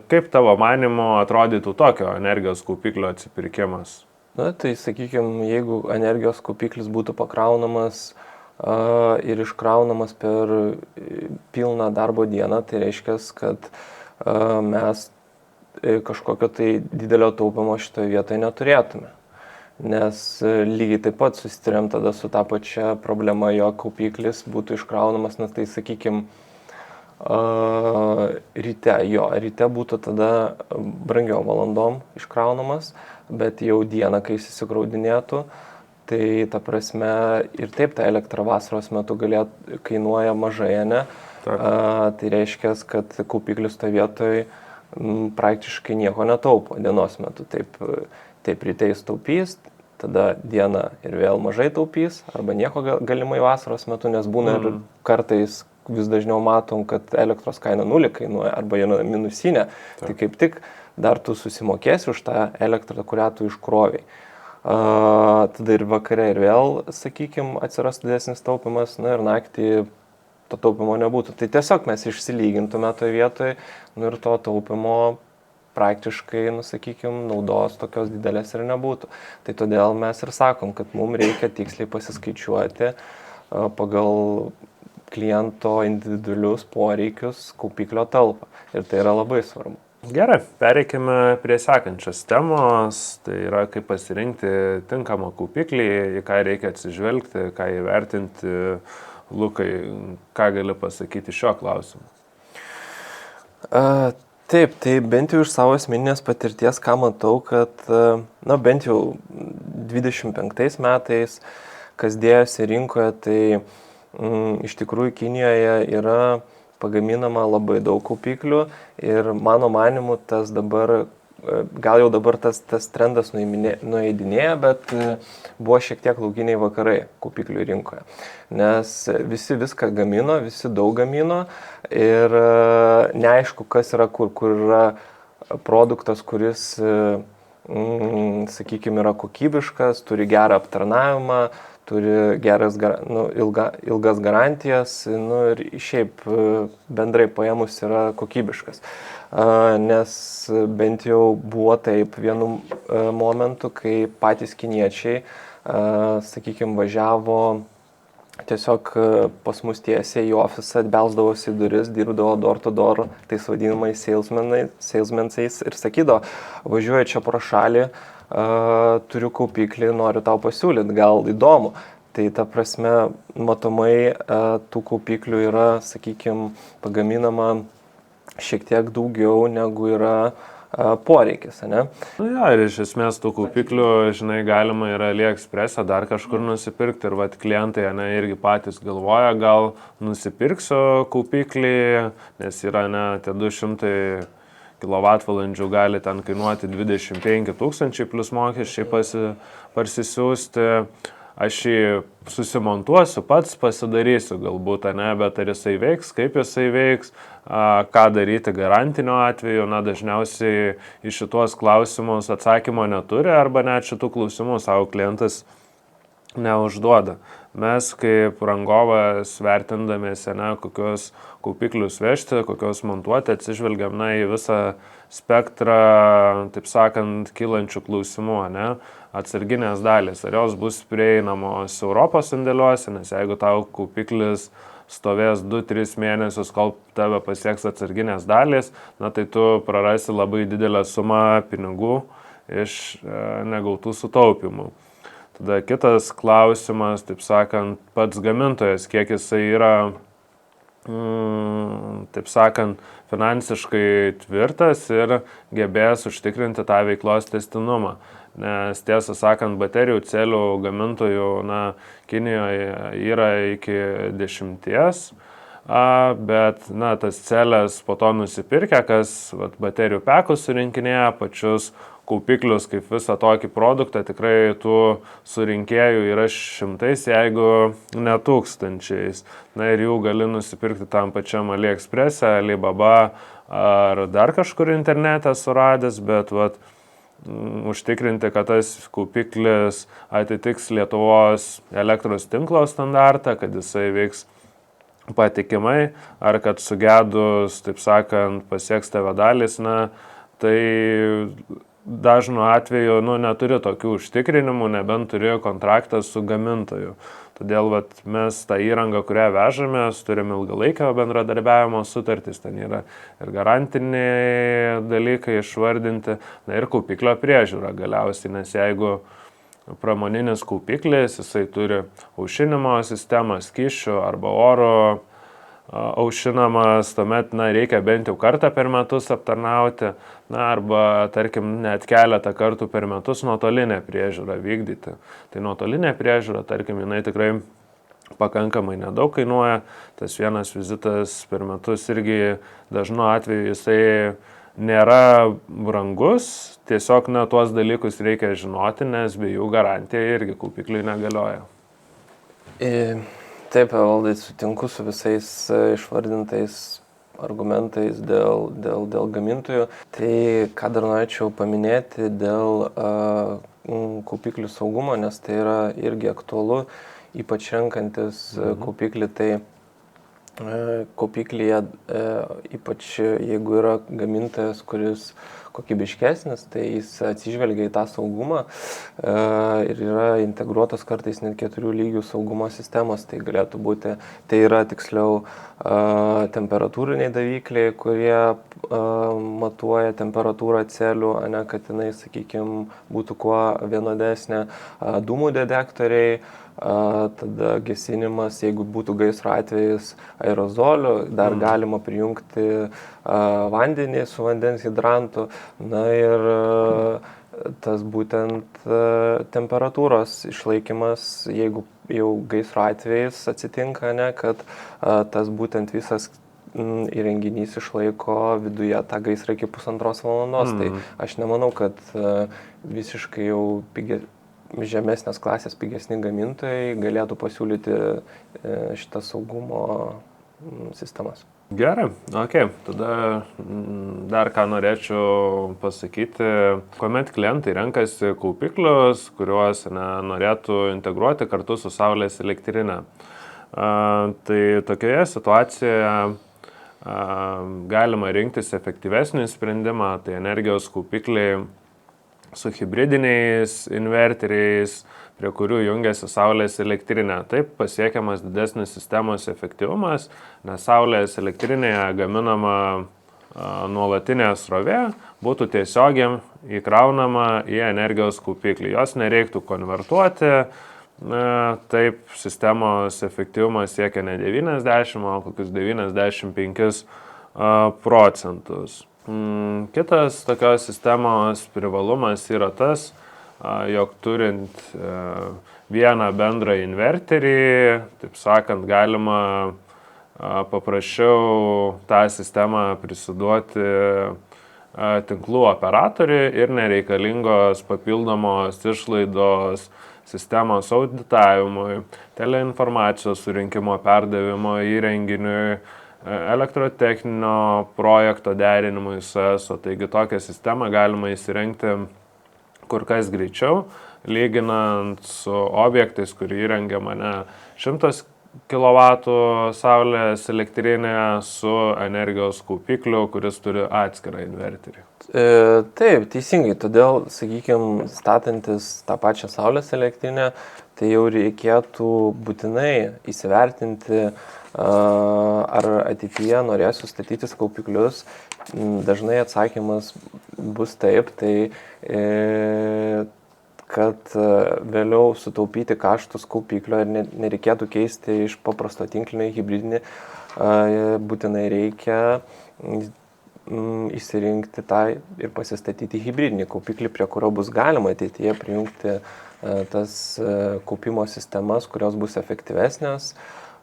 Kaip tavo manymu atrodytų tokio energijos kaupiklio atsipirkimas? Tai sakykime, jeigu energijos kaupiklis būtų pakraunamas ir iškraunamas per pilną darbo dieną, tai reiškia, kad mes kažkokio tai didelio taupimo šitoje vietoje neturėtume. Nes lygiai taip pat susitariam tada su tą pačią problemą, jo kaupiklis būtų iškraunamas, tai sakykime, ryte būtų tada brangiau valandom iškraunamas, bet jau dieną, kai jis įsikraudinėtų, tai ta prasme ir taip ta elektra vasaros metu kainuoja mažai, ne? Tai reiškia, kad kaupiklis to vietoj praktiškai nieko netaupo dienos metu. Taip ryte jis taupys, tada dieną ir vėl mažai taupys, arba nieko galimai vasaros metu, nes būna ir kartais vis dažniau matom, kad elektros kaina 0 kainuoja, arba yra minusinė, tai kaip tik dar tu susimokėsi už tą elektrą, kurią tu iškroviai. Tada ir vakare ir vėl, sakykime, atsiras didesnis taupimas, ir naktį to taupimo nebūtų. Tai tiesiog mes išsilygintume toje vietoje, ir to taupimo praktiškai, sakykime, naudos tokios didelės ir nebūtų. Tai todėl mes ir sakom, kad mums reikia tiksliai pasiskaičiuoti pagal kliento individualius poreikius kaupiklio talpą. Ir tai yra labai svarbu. Gerai, pereikime prie sekančios temos, tai yra kaip pasirinkti tinkamą kaupiklį, į ką reikia atsižvelgti, ką įvertinti. Lukai, ką gali pasakyti šiuo klausimu? Taip, tai bent jau iš savo asmeninės patirties, ką matau, kad, bent jau 25 metais, kas dėjosi rinkoje, tai iš tikrųjų Kinijoje yra pagaminama labai daug kaupiklių ir mano manimu tas dabar, gal jau dabar tas trendas nueidinėja, bet buvo šiek tiek laukiniai vakarai kaupiklių rinkoje. Nes visi viską gamino, visi daug gamino ir neaišku, kas yra kur yra produktas, kuris, sakykime, yra kokybiškas, turi gerą aptarnavimą, turi ilgas garantijas, ir šiaip bendrai paėmus yra kokybiškas. Nes bent jau buvo taip vienu momentu, kai patys kiniečiai, sakykime, važiavo tiesiog pas mus tiesiai į ofisą, belsdavosi į duris, dirbdavo door to door, tais vadinamais salesmansais ir sakydavo, važiuoju čia pro šalį, turiu kaupiklį, noriu tau pasiūlyti, gal įdomu. Tai ta prasme, matomai, tų kaupiklių yra, sakykime, pagaminama šiek tiek daugiau negu yra poreikis, ne? Ir iš esmės tų kaupiklių, žinai, galima ir AliExpress'e dar kažkur nusipirkti ir klientai, irgi patys galvoja, gal nusipirksiu kaupiklį, nes yra, tie 200 kWh gali ten kainuoti 25 000 plus mokesčiai parsisiųsti. Aš jį susimontuosiu, pats pasidarysiu galbūt, bet ar jisai veiks, kaip jisai veiks, ką daryti garantiniu atveju, dažniausiai į šitos klausimus atsakymo neturi arba net šitų klausimų savo klientas neužduoda. Mes kaip rangovas vertindamėsi, kokios kaupiklius vežti, kokios montuoti, atsižvelgiam į visą spektrą, taip sakant, kylančių klausimų, atsarginės dalys. Ar jos bus prieinamos Europos sandėliuose, nes jeigu tau kaupiklis stovės 2-3 mėnesius, kol tave pasieks atsarginės dalys, tai tu prarasi labai didelę sumą pinigų iš negautų sutaupimų. Tada kitas klausimas, taip sakant, pats gamintojas, kiek jisai yra, taip sakant, finansiškai tvirtas ir gebės užtikrinti tą veiklos tęstinumą. Nes tiesą sakant, baterijų celių gamintojų Kinijoje yra iki 10, bet tas celės po to nusipirkę, kas baterijų pekus surinkinėja, pačius kaupiklius kaip visą tokį produktą, tikrai tų surinkėjų yra šimtais, jeigu ne tūkstančiais. Ir jų gali nusipirkti tam pačiam AliExpress'e, Alibaba ar dar kažkur internete suradęs, bet užtikrinti, kad tas kaupiklis atitiks Lietuvos elektros tinklo standartą, kad jisai veiks patikimai, ar kad sugedus, taip sakant, pasieks tave dalis, tai dažnu atveju neturi tokių užtikrinimų, nebent turi kontraktą su gamintoju. Todėl mes tą įrangą, kurią vežamės, turime ilgalaikio bendradarbiavimo sutartis, ten yra ir garantiniai dalykai išvardinti, ir kaupiklio priežiūra galiausiai, nes jeigu pramoninis kaupiklis, jisai turi aušinimo sistemą, skysčių arba oro aušinamas, tuomet reikia bent jau kartą per metus aptarnauti, arba tarkim net keletą kartų per metus nuotolinę priežiūrą vykdyti. Tai nuotolinė priežiūra, tarkim, jinai tikrai pakankamai nedaug kainuoja, tas vienas vizitas per metus irgi dažnu atveju jisai nėra brangus, tiesiog tuos dalykus reikia žinoti, nes be jų garantija irgi kaupikliui negalioja. Taip, Evaldai, sutinku su visais išvardintais argumentais dėl gamintojų. Tai ką dar norėčiau paminėti dėl kaupiklių saugumo, nes tai yra irgi aktualu, ypač renkantis kaupiklį, tai kaupiklyje, ypač jeigu yra gamintojas, kuris kokybiškesnis, tai jis atsižvelgia į tą saugumą ir yra integruotos kartais net 4 lygių saugumo sistemos. Tai galėtų būti, tai yra tiksliau temperatūriniai davikliai, kurie matuoja temperatūrą celių, kad jinai, sakykime, būtų kuo vienodesnė, dūmų detektoriai, tada gesinimas, jeigu būtų gaisro atvejis, aerozolių, dar galima prijungti vandenį su vandens hidrantu, na ir tas būtent temperatūros išlaikymas, jeigu jau gaisro atvejis atsitinka, kad tas būtent visas įrenginys išlaiko viduje tą gaisrą iki 1,5 valandos. Tai aš nemanau, kad visiškai jau žemesnės klasės pigesni gamintojai galėtų pasiūlyti šitas saugumo sistemas. Gerai, tada dar ką norėčiau pasakyti, kuomet klientai renkasi kaupiklius, kuriuos norėtų integruoti kartu su saulės elektrinė. Tai tokioje situacijoje galima rinktis efektyvesnį sprendimą, tai energijos kaupikliai su hibridiniais inverteriais, prie kurių jungiasi saulės elektrinė. Taip pasiekiamas didesnis sistemos efektyvumas, nes saulės elektrinėje gaminama nuolatinė srovė būtų tiesiogiai įkraunama į energijos kaupiklį. Jos nereiktų konvertuoti, taip sistemos efektyvumas siekia ne 90, o kokius 95%. Kitas tokios sistemos privalumas yra tas, jog turint vieną bendrą inverterį, taip sakant, galima paprasčiau tą sistemą prisiduoti tinklų operatoriui ir nereikalingos papildomos išlaidos sistemos auditavimui, teleinformacijos surinkimo perdavimo įrenginiui, elektrotechninio projekto derinimui su ESO. Taigi tokią sistemą galima įsirengti kur kas greičiau, lyginant su objektais, kur įrengiama 100 kW saulės elektrinė su energijos kaupikliu, kuris turi atskirą inverterį. Taip, teisingai. Todėl, sakykime, statantis tą pačią saulės elektrinę, tai jau reikėtų būtinai įsivertinti, ar ateityje norėsiu statytis kaupiklius. Dažnai atsakymas bus taip, tai kad vėliau sutaupyti kaštus kaupiklio ir nereikėtų keisti iš paprasto tinklinio į hibridinį, būtinai reikia išsirinkti tą ir pasistatyti hibridinį kaupiklį, prie kurio bus galima ateityje prijungti tas kaupimo sistemas, kurios bus efektyvesnės.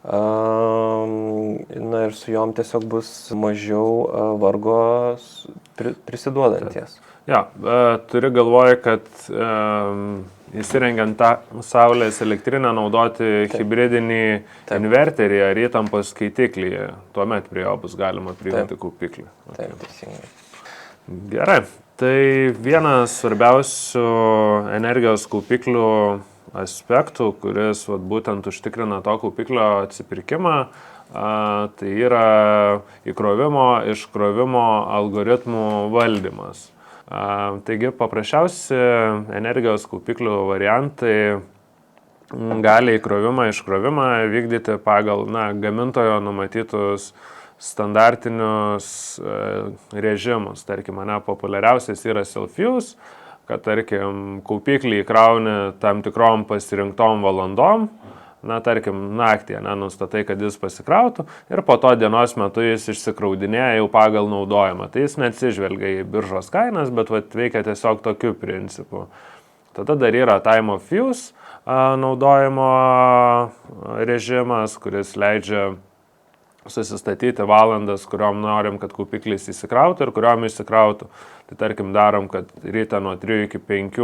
Na ir su jom tiesiog bus mažiau vargo prisiduodanties. Turi galvoje, kad įsirengiant tą saulės elektrinę naudoti hibridinį inverterį ar įtampos skaitiklį, tuomet prie jo bus galima prijungti kaupiklį. Taip, teisingai. Gerai, tai vienas svarbiausių energijos kaupiklių aspektų, kuris būtent užtikrina to kaupiklio atsipirkimą, tai yra įkrovimo, iškrovimo algoritmų valdymas. Taigi paprasčiausi energijos kaupiklių variantai gali įkrovimą, iškrovimą vykdyti pagal gamintojo numatytus standartinius režimus. Tarkim, populiariausias yra self-use, kad, tarkim, kaupiklį įkrauni tam tikrom pasirinktom valandom, tarkim, naktį, nustatai, kad jis pasikrautų ir po to dienos metu jis išsikraudinėja jau pagal naudojimą. Tai jis neatsižvelgia į biržos kainas, bet veikia tiesiog tokiu principu. Tada dar yra time of use naudojimo režimas, kuris leidžia susistatyti valandas, kuriuom norim, kad kaupiklis įsikrautų ir kuriuom išsikrautų. Tai tarkim darom, kad ryte nuo 3 iki 5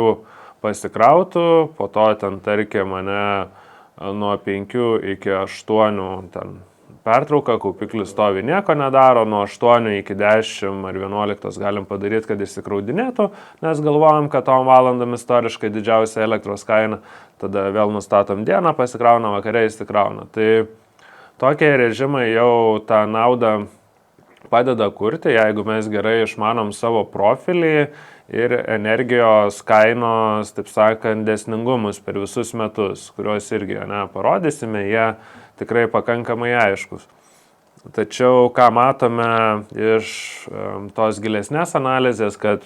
pasikrautų, po to ten tarkim nuo 5 iki 8 ten pertrauka, kaupiklis stovi nieko nedaro, nuo 8 iki 10 ar 11 galim padaryti, kad išsikraudinėtų, nes galvojam, kad tom valandom istoriškai didžiausia elektros kaina, tada vėl nustatom dieną, pasikrauna, vakare įsikrauna. Tai tokie režimai jau tą naudą padeda kurti, jeigu mes gerai išmanom savo profilį ir energijos kainos, taip sakant, dėsningumus per visus metus, kuriuos irgi parodysime, jie tikrai pakankamai aiškus. Tačiau ką matome iš tos gilesnės analizės, kad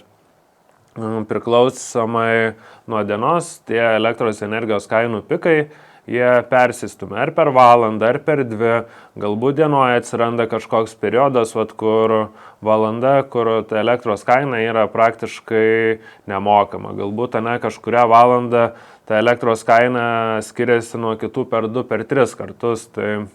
priklausomai nuo dienos tie elektros energijos kainų pikai, jie persistumia ar per valandą, ar per 2, galbūt dienoje atsiranda kažkoks periodas, kur valanda, kur ta elektros kaina yra praktiškai nemokama. Galbūt kažkuria valanda ta elektros kaina skiriasi nuo kitų per 2, per 3 kartus. Tai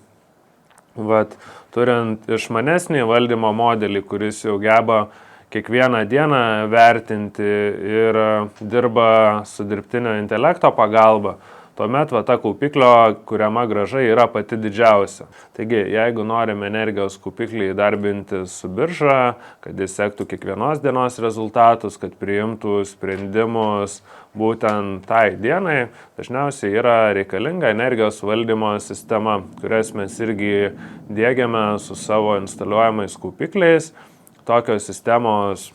turint išmanesnį valdymo modelį, kuris jau geba kiekvieną dieną vertinti ir dirba su dirbtinio intelekto pagalba, tuomet ta kaupiklio kuriama grąža yra pati didžiausia. Taigi, jeigu norim energijos kaupiklį įdarbinti su birža, kad jis sektų kiekvienos dienos rezultatus, kad priimtų sprendimus būtent tai dienai, dažniausiai yra reikalinga energijos valdymo sistema, kurias mes irgi diegiame su savo instaliuojamais kaupikliais. Tokios sistemos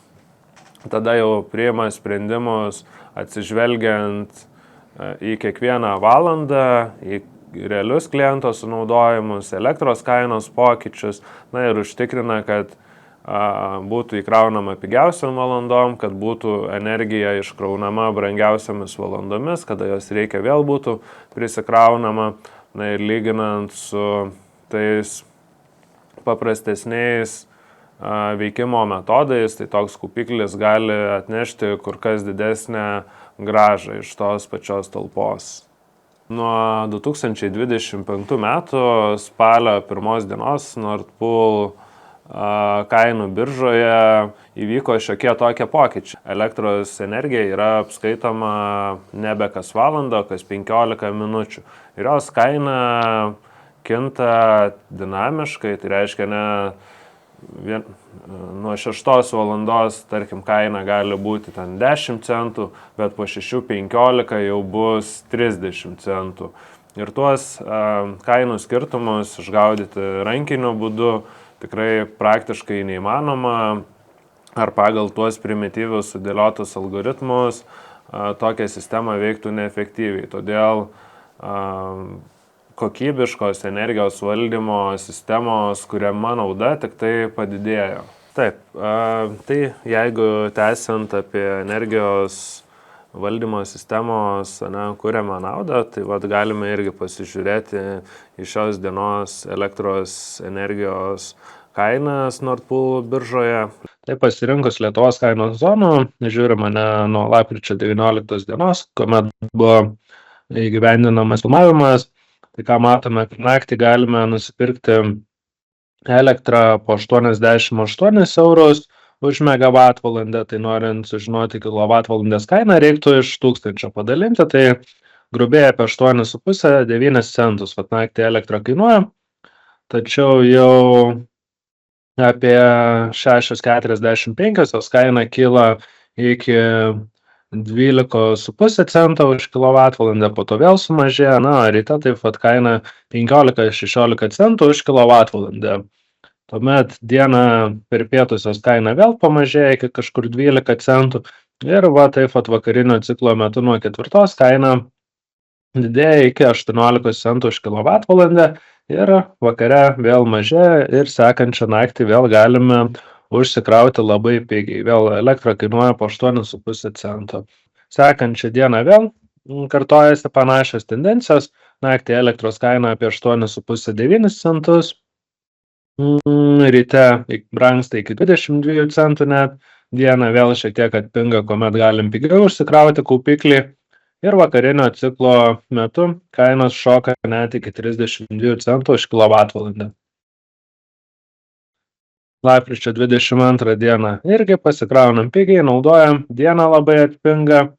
tada jau priima sprendimus atsižvelgiant į kiekvieną valandą, į realius kliento sunaudojimus, elektros kainos pokyčius, ir užtikrina, kad būtų įkraunama pigiausiam valandom, kad būtų energija iškraunama brangiausiamis valandomis, kada jos reikia vėl būtų prisikraunama, ir lyginant su tais paprastesniais veikimo metodais, tai toks kaupiklis gali atnešti kur kas didesnę grąžą iš tos pačios talpos. Nuo 2025 metų spalio 1 dienos Nord Pool kainų biržoje įvyko šiokie tokie pokyčiai. Elektros energija yra apskaitoma nebe kas valandą, kas 15 minučių. Ir jos kaina kinta dinamiškai, tai reiškia nuo 6 valandos, tarkim, kaina gali būti ten 10 centų, bet po 6:15 jau bus 30 centų. Ir tuos kainų skirtumus išgaudyti rankiniu būdu tikrai praktiškai neįmanoma, ar pagal tuos primityvius sudėliotus algoritmus tokia sistema veiktų neefektyviai. Todėl kokybiškos energijos valdymo sistemos kuriama nauda tik tai padidėjo. Taip, tai jeigu tęsiant apie energijos valdymo sistemos kuriamą naudą, tai galime irgi pasižiūrėti į šios dienos elektros energijos kainas Nord Pool biržoje. Tai pasirinkus Lietuvos kainos zonų, žiūrime nuo lapkričio 19 dienos, kuomet buvo įgyvendinamas filmavimas. Tai ką matome, kad naktį galime nusipirkti elektrą po 88 eurus už megavatvalandę. Tai norint sužinoti kilovatvalandės kainą, reiktų iš 1000 padalinti. Tai grubiai apie 8,5–9 centus naktį elektrą kainuoja. Tačiau jau apie 6,45 jos kaina kyla iki 12,5 cento už kilovatvalandę, po to vėl sumažėja, ryte taip kaina 15–16 centų už kilovatvalandę. Tuomet dieną per pietus jos kaina vėl pamažėja iki kažkur 12 centų ir taip vakarinio ciklo metu nuo 4 kaina didėja iki 18 centų už kilovatvalandę ir vakare vėl mažėja ir sekančią naktį vėl galime užsikrauti labai pigiai. Vėl elektra kainuoja po 8,5 cento. Sekančią dieną vėl kartojasi panašios tendencijos. Naktį elektros kaina apie 8,5–9 centus. Ryte brangsta iki 22 centų net. Dieną vėl šiek tiek atpinga, kuomet galim pigiau užsikrauti kaupiklį. Ir vakarinio ciklo metu kainos šoka net iki 32 centų už kilovatvalandę. lapkričio 22 dieną. Irgi pasikraunam pigiai, naudojam, diena labai atpinga.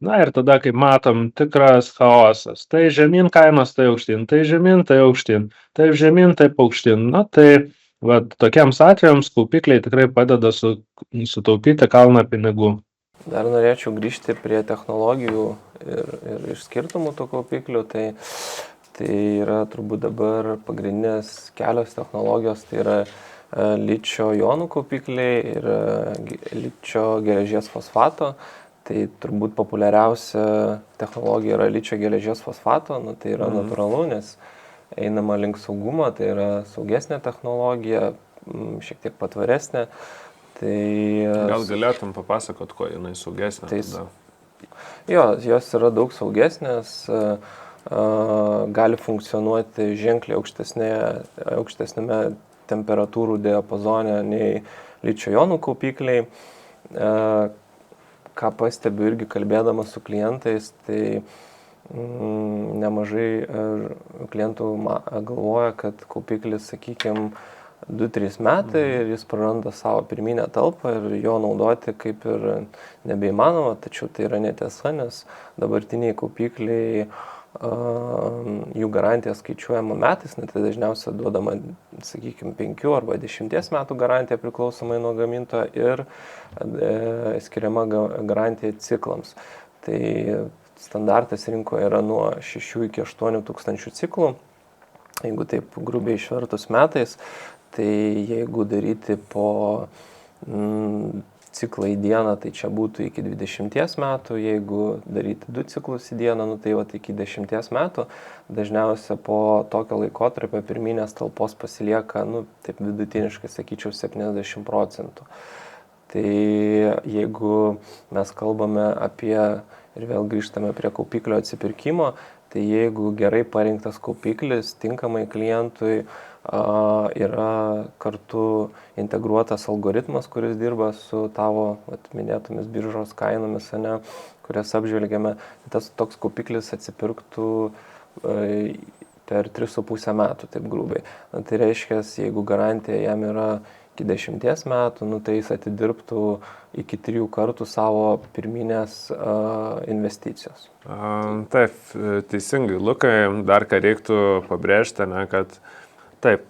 Na ir tada, kaip matom, tikras chaosas. Tai žemyn kainos, tai aukštyn, tai žemyn, tai aukštyn, tai žemyn, taip aukštyn. Na tai tokiems atvejams kaupikliai tikrai padeda sutaupyti kalną pinigų. Dar norėčiau grįžti prie technologijų ir skirtumų tų kaupiklių. Tai yra turbūt dabar pagrindinės kelios technologijos, tai yra ličio jonų kaupikliai ir ličio geležies fosfato. Tai turbūt populiariausia technologija yra ličio geležies fosfato, tai yra natūralu, nes einama link saugumo, tai yra saugesnė technologija, šiek tiek patvaresnė. Tai, gal galėtum papasakot, kuo jinai saugesnė? Jo, jos yra daug saugesnės, gali funkcionuoti ženkliai aukštesnėme temperatūrų diapazone nei ličio jonų kaupikliai. Ką pastebiu irgi kalbėdamas su klientais, tai nemažai klientų galvoja, kad kaupiklis, sakykime, 2-3 metai ir jis praranda savo pirminę talpą ir jo naudoti kaip ir nebeįmanoma, tačiau tai yra netiesa, nes dabartiniai kaupikliai, jų garantija skaičiuojama metais, tai dažniausiai duodama, sakykime, 5 arba 10 metų garantija priklausomai nuo gamintojo ir skiriama garantija ciklams. Tai standartas rinkoje yra nuo 6 iki 8 tūkstančių ciklų, jeigu taip grubiai išvertus metais, tai jeigu daryti po ciklą į dieną, tai čia būtų iki 20 metų, jeigu daryti 2 ciklus į dieną, tai iki 10 metų, dažniausiai po tokio laikotarpio pirminės talpos pasilieka, taip vidutiniškai sakyčiau, 70%. Tai jeigu mes kalbame apie, ir vėl grįžtame prie kaupiklio atsipirkimo, tai jeigu gerai parinktas kaupiklis, tinkamai klientui, yra kartu integruotas algoritmas, kuris dirba su tavo minėtomis biržos kainomis, kurias apžvelgiame. Tas toks kaupiklis atsipirktų per 3,5 metų, taip grubiai. Tai reiškia, jeigu garantija jam yra iki 10 metų, tai jis atidirbtų iki 3 kartų savo pirminės investicijos. Taip, teisingai, Lukai, dar ką reiktų pabrėžti, kad taip,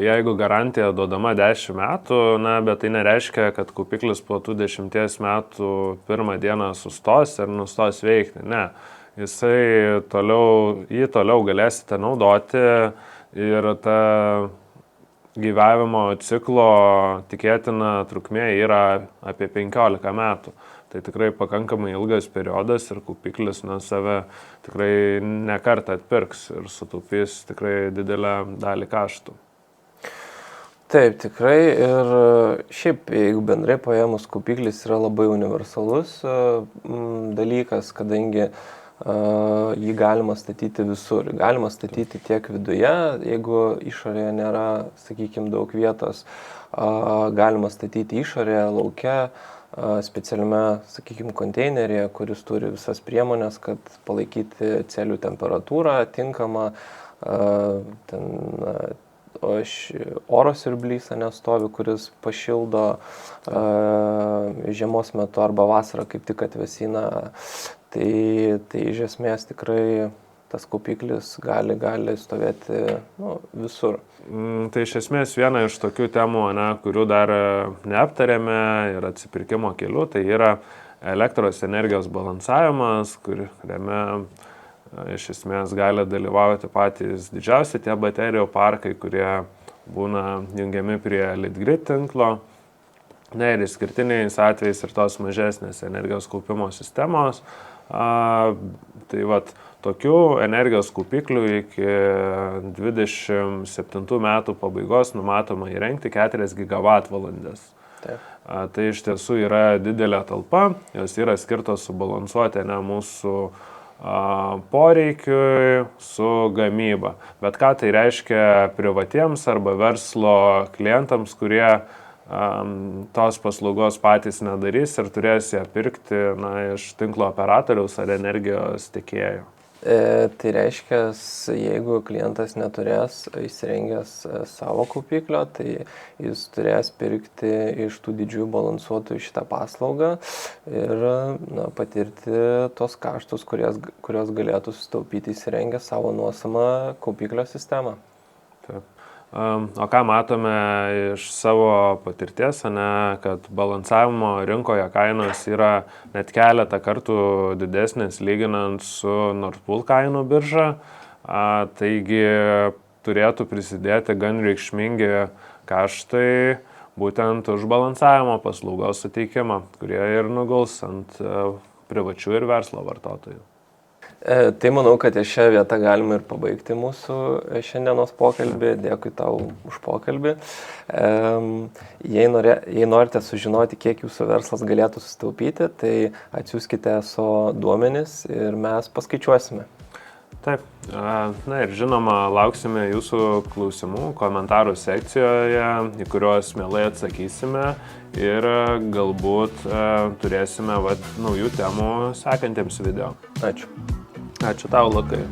jeigu garantija duodama 10 metų, bet tai nereiškia, kad kaupiklis po tų 10 metų pirmą dieną sustos ir nustos veikti. Ne, jį toliau galėsite naudoti ir ta gyvavimo ciklo tikėtina trukmė yra apie 15 metų. Tai tikrai pakankamai ilgas periodas ir kaupiklis save tikrai nekartą atpirks ir sutaupys tikrai didelę dalį kaštų. Taip, tikrai. Ir šiaip, jeigu bendrai paėmus, kaupiklis yra labai universalus dalykas, kadangi jį galima statyti visur. Galima statyti tiek viduje, jeigu išorėje nėra, sakykime, daug vietos. Galima statyti išorėje, lauke, specialiame, sakykime, konteineryje, kuris turi visas priemonės, kad palaikyti celių temperatūrą tinkamą. Oro siurblys nestovi, kuris pašildo žiemos metu arba vasarą kaip tik atvėsina. Tai iš esmės tikrai tas kaupiklis gali stovėti visur. Tai iš esmės viena iš tokių temų, kurių dar neaptarėme ir atsipirkimo kelių, tai yra elektros energijos balansavimas, kuriame iš esmės gali dalyvauti patys didžiausi tie baterijų parkai, kurie būna jungiami prie Litgrid tinklo. Ir išskirtiniais atvejais ir tos mažesnės energijos kaupimo sistemos. Tai tokių energijos kaupiklių iki 27 metų pabaigos numatoma įrengti 4 gigavatvalandes. Tai iš tiesų yra didelė talpa, jos yra skirtos subalansuoti mūsų poreikiui su gamyba. Bet ką tai reiškia privatiems arba verslo klientams, kurie tos paslaugos patys nedarys ir turės ją pirkti iš tinklo operatoriaus ar energijos tiekėjo. Tai reiškia, jeigu klientas neturės įsirengęs savo kaupiklio, tai jis turės pirkti iš tų didžiųjų balansuotojų šitą paslaugą ir patirti tos kaštus, kurios galėtų sutaupyti įsirengę savo nuosamą kaupiklio sistemą. Taip. O ką matome iš savo patirties, kad balansavimo rinkoje kainos yra net keletą kartų didesnės lyginant su Nord Pool kainų birža, taigi turėtų prisidėti gan reikšmingi kaštai būtent už balansavimo paslaugos suteikimą, kurie ir nuguls ant privačių ir verslo vartotojų. Tai manau, kad šią vietą galime ir pabaigti mūsų šiandienos pokalbį. Dėkui tau už pokalbį. Jei norite sužinoti, kiek jūsų verslas galėtų sutaupyti, tai atsiųskite ESO duomenis ir mes paskaičiuosime. Taip. Na ir žinoma, lauksime jūsų klausimų komentarų sekcijoje, į kuriuos mielai atsakysime ir galbūt turėsime naujų temų sekantiems video. Ačiū. Ačiū tau, Lukai.